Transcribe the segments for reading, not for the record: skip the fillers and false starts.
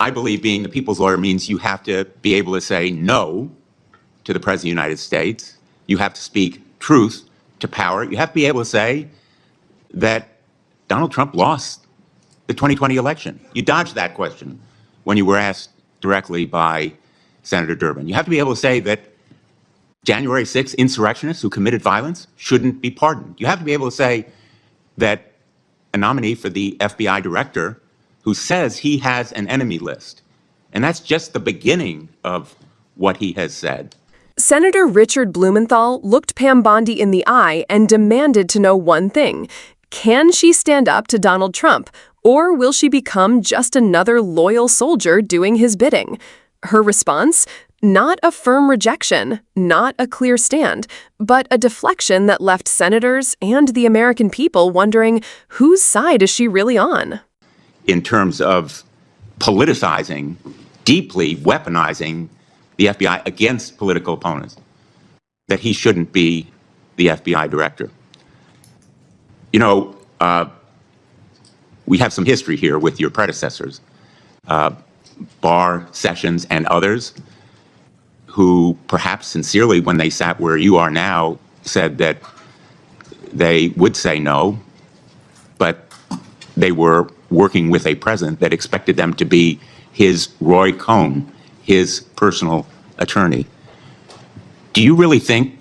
I believe being the people's lawyer means you have to be able to say no to the President of the United States. You have to speak truth to power. You have to be able to say that Donald Trump lost the 2020 election. You dodged that question when you were asked directly by Senator Durbin. You have to be able to say that January 6th insurrectionists who committed violence shouldn't be pardoned. You have to be able to say that a nominee for the FBI director who says he has an enemy list. And that's just the beginning of what he has said. Senator Richard Blumenthal looked Pam Bondi in the eye and demanded to know one thing. Can she stand up to Donald Trump, or will she become just another loyal soldier doing his bidding? Her response? Not a firm rejection, not a clear stand, but a deflection that left senators and the American people wondering, whose side is she really on? In terms of politicizing, deeply weaponizing the FBI against political opponents, that he shouldn't be the FBI director. You know, we have some history here with your predecessors, Barr, Sessions, and others, who perhaps sincerely, when they sat where you are now, said that they would say no, but they were working with a president that expected them to be his Roy Cohn, his personal attorney. Do you really think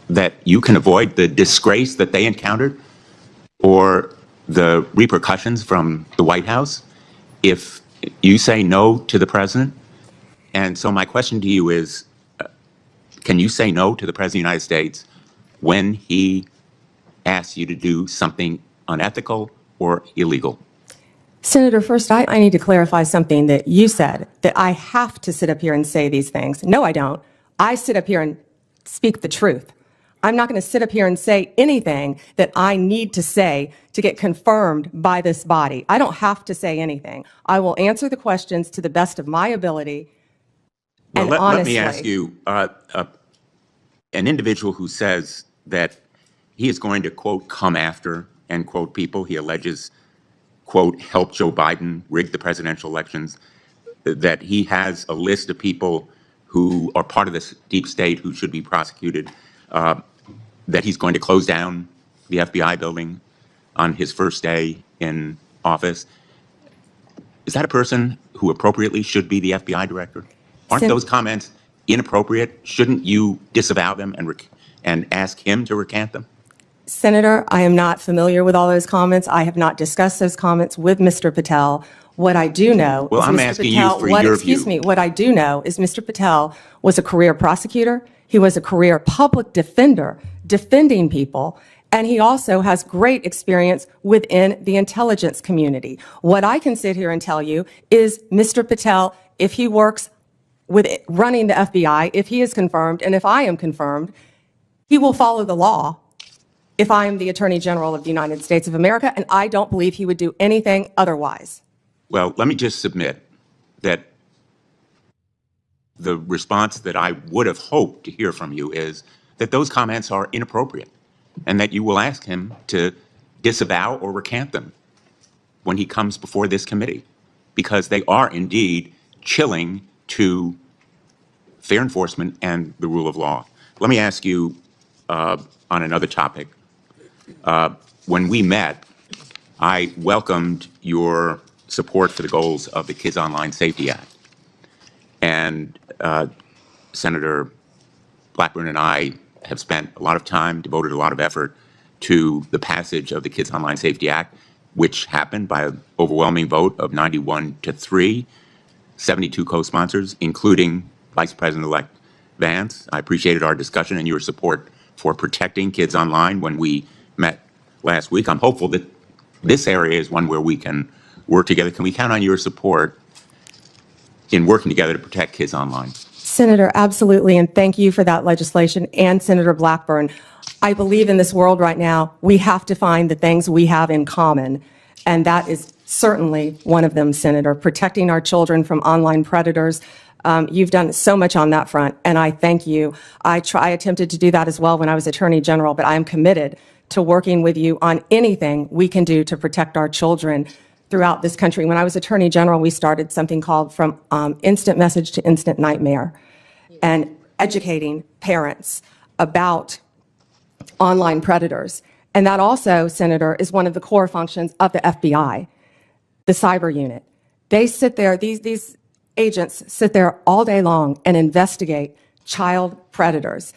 that you can avoid the disgrace that they encountered or the repercussions from the White House if you say no to the president? And so my question to you is, can you say no to the President of the United States when he asks you to do something unethical or illegal? Senator, first, I need to clarify something that you said, that I have to sit up here and say these things. No, I don't. I sit up here and speak the truth. I'm not going to sit up here and say anything that I need to say to get confirmed by this body. I don't have to say anything. I will answer the questions to the best of my ability and honestly. Let me ask you, an individual who says that he is going to, quote, come after, end quote, people he alleges, quote, help Joe Biden rig the presidential elections, that he has a list of people who are part of this deep state who should be prosecuted, that he's going to close down the FBI building on his first day in office. Is that a person who appropriately should be the FBI director? Aren't those comments inappropriate? Shouldn't you disavow them and ask him to recant them? Senator, I am not familiar with all those comments. I have not discussed those comments with Mr. Patel. What I do know well, is I'm Mr. asking Patel, you for your excuse view. me, what I do know is Mr. Patel was a career prosecutor. He was a career public defender defending people. And he also has great experience within the intelligence community. What I can sit here and tell you is Mr. Patel, if he works with running the FBI, if he is confirmed, and if I am confirmed, he will follow the law if I am the Attorney General of the United States of America, and I don't believe he would do anything otherwise. Well, let me just submit that the response that I would have hoped to hear from you is that those comments are inappropriate and that you will ask him to disavow or recant them when he comes before this committee, because they are indeed chilling to fair enforcement and the rule of law. Let me ask you on another topic. When we met, I welcomed your support for the goals of the Kids Online Safety Act. And Senator Blackburn and I have spent a lot of time, devoted a lot of effort to the passage of the Kids Online Safety Act, which happened by an overwhelming vote of 91-3, 72 co-sponsors, including Vice President-elect Vance. I appreciated our discussion and your support for protecting kids online when we met last week. I'm hopeful that this area is one where we can work together. Can we count on your support in working together to protect kids online? Senator, absolutely, and thank you for that legislation, and Senator Blackburn. I believe in this world right now, we have to find the things we have in common, and that is certainly one of them, Senator, protecting our children from online predators. You've done so much on that front, and I thank you. I attempted to do that as well when I was Attorney General, but I am committed to working with you on anything we can do to protect our children. throughout this country. When I was Attorney General, we started something called From Instant Message to Instant Nightmare, and educating parents about online predators. And that also, Senator, is one of the core functions of the FBI, the cyber unit. They sit there, these agents sit there all day long and investigate child predators.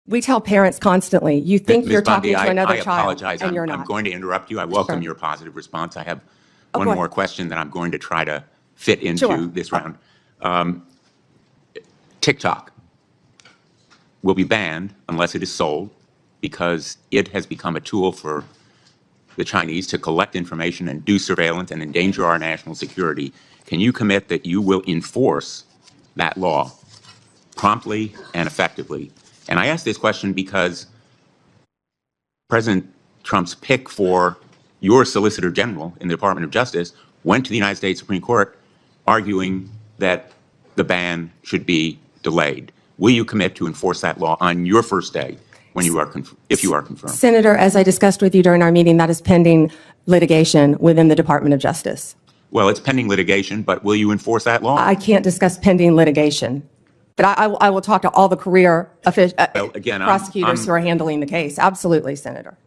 We tell parents constantly, you think Ms. you're Bondi, talking to another I child, apologize. and you're not. I'm going to interrupt you. I welcome Sure. your positive response. I have Oh, one go more ahead. question that I'm going to try to fit into Sure. this round. TikTok will be banned unless it is sold because it has become a tool for the Chinese to collect information and do surveillance and endanger our national security. Can you commit that you will enforce that law promptly and effectively? And I ask this question because President Trump's pick for your Solicitor General in the Department of Justice went to the United States Supreme Court arguing that the ban should be delayed. Will you commit to enforce that law on your first day when you are if you are confirmed? Senator, as I discussed with you during our meeting, that is pending litigation within the Department of Justice. Well, it's pending litigation, but will you enforce that law? I can't discuss pending litigation, but I will talk to all the career Well, again, prosecutors I'm- who are handling the case. Absolutely, Senator.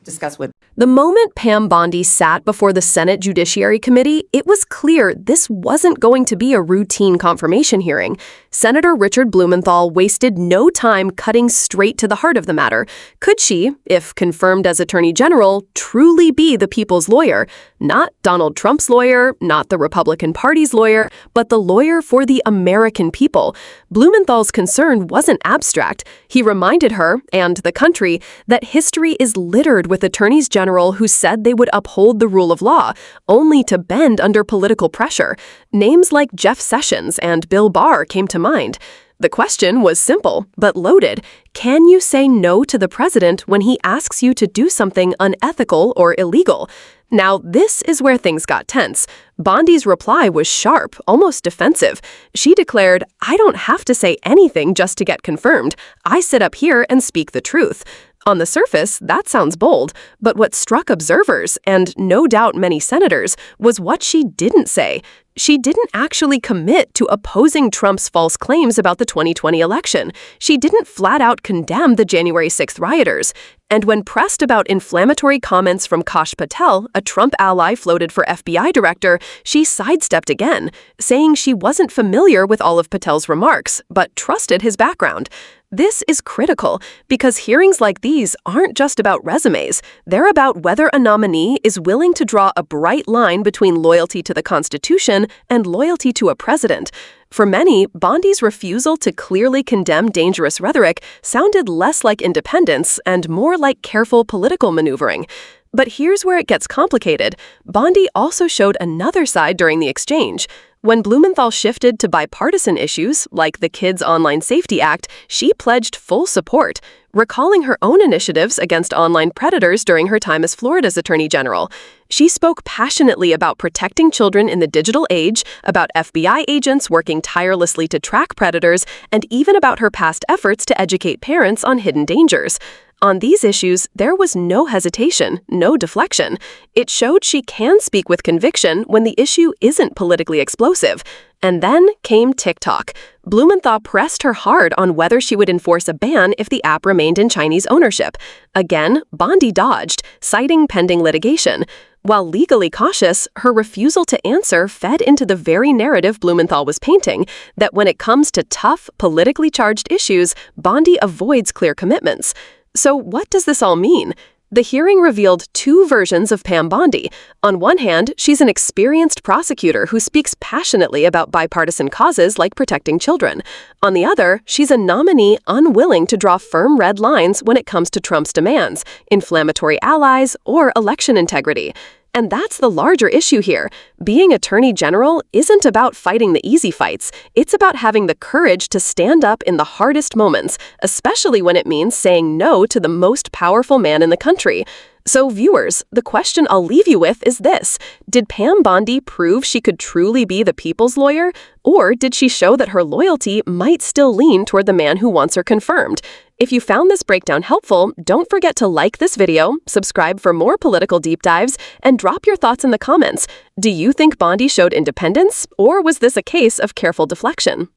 Discuss with. The moment Pam Bondi sat before the Senate Judiciary Committee, it was clear this wasn't going to be a routine confirmation hearing. Senator Richard Blumenthal wasted no time cutting straight to the heart of the matter. Could she, if confirmed as Attorney General, truly be the people's lawyer? Not Donald Trump's lawyer, not the Republican Party's lawyer, but the lawyer for the American people. Blumenthal's concern wasn't abstract. He reminded her, and the country, that history is littered with attorneys general who said they would uphold the rule of law, only to bend under political pressure. Names like Jeff Sessions and Bill Barr came to mind. The question was simple, but loaded. Can you say no to the president when he asks you to do something unethical or illegal? Now, this is where things got tense. Bondi's reply was sharp, almost defensive. She declared, "I don't have to say anything just to get confirmed. I sit up here and speak the truth." On the surface, that sounds bold, but what struck observers, and no doubt many senators, was what she didn't say. She didn't actually commit to opposing Trump's false claims about the 2020 election. She didn't flat out condemn the January 6th rioters. And when pressed about inflammatory comments from Kash Patel, a Trump ally floated for FBI director, she sidestepped again, saying she wasn't familiar with all of Patel's remarks, but trusted his background. This is critical because hearings like these aren't just about resumes. They're about whether a nominee is willing to draw a bright line between loyalty to the Constitution and loyalty to a president. For many, Bondi's refusal to clearly condemn dangerous rhetoric sounded less like independence and more like careful political maneuvering. But here's where it gets complicated. Bondi also showed another side during the exchange. When Blumenthal shifted to bipartisan issues, like the Kids Online Safety Act, she pledged full support, recalling her own initiatives against online predators during her time as Florida's Attorney General. She spoke passionately about protecting children in the digital age, about FBI agents working tirelessly to track predators, and even about her past efforts to educate parents on hidden dangers. On these issues, there was no hesitation, no deflection. It showed she can speak with conviction when the issue isn't politically explosive. And then came TikTok. Blumenthal pressed her hard on whether she would enforce a ban if the app remained in Chinese ownership. Again, Bondi dodged, citing pending litigation. While legally cautious, her refusal to answer fed into the very narrative Blumenthal was painting, that when it comes to tough, politically charged issues, Bondi avoids clear commitments. So what does this all mean? The hearing revealed two versions of Pam Bondi. On one hand, she's an experienced prosecutor who speaks passionately about bipartisan causes like protecting children. On the other, she's a nominee unwilling to draw firm red lines when it comes to Trump's demands, inflammatory allies, or election integrity. And that's the larger issue here. Being Attorney General isn't about fighting the easy fights. It's about having the courage to stand up in the hardest moments, especially when it means saying no to the most powerful man in the country. So viewers, the question I'll leave you with is this. Did Pam Bondi prove she could truly be the people's lawyer? Or did she show that her loyalty might still lean toward the man who wants her confirmed? If you found this breakdown helpful, don't forget to like this video, subscribe for more political deep dives, and drop your thoughts in the comments. Do you think Bondi showed independence, or was this a case of careful deflection?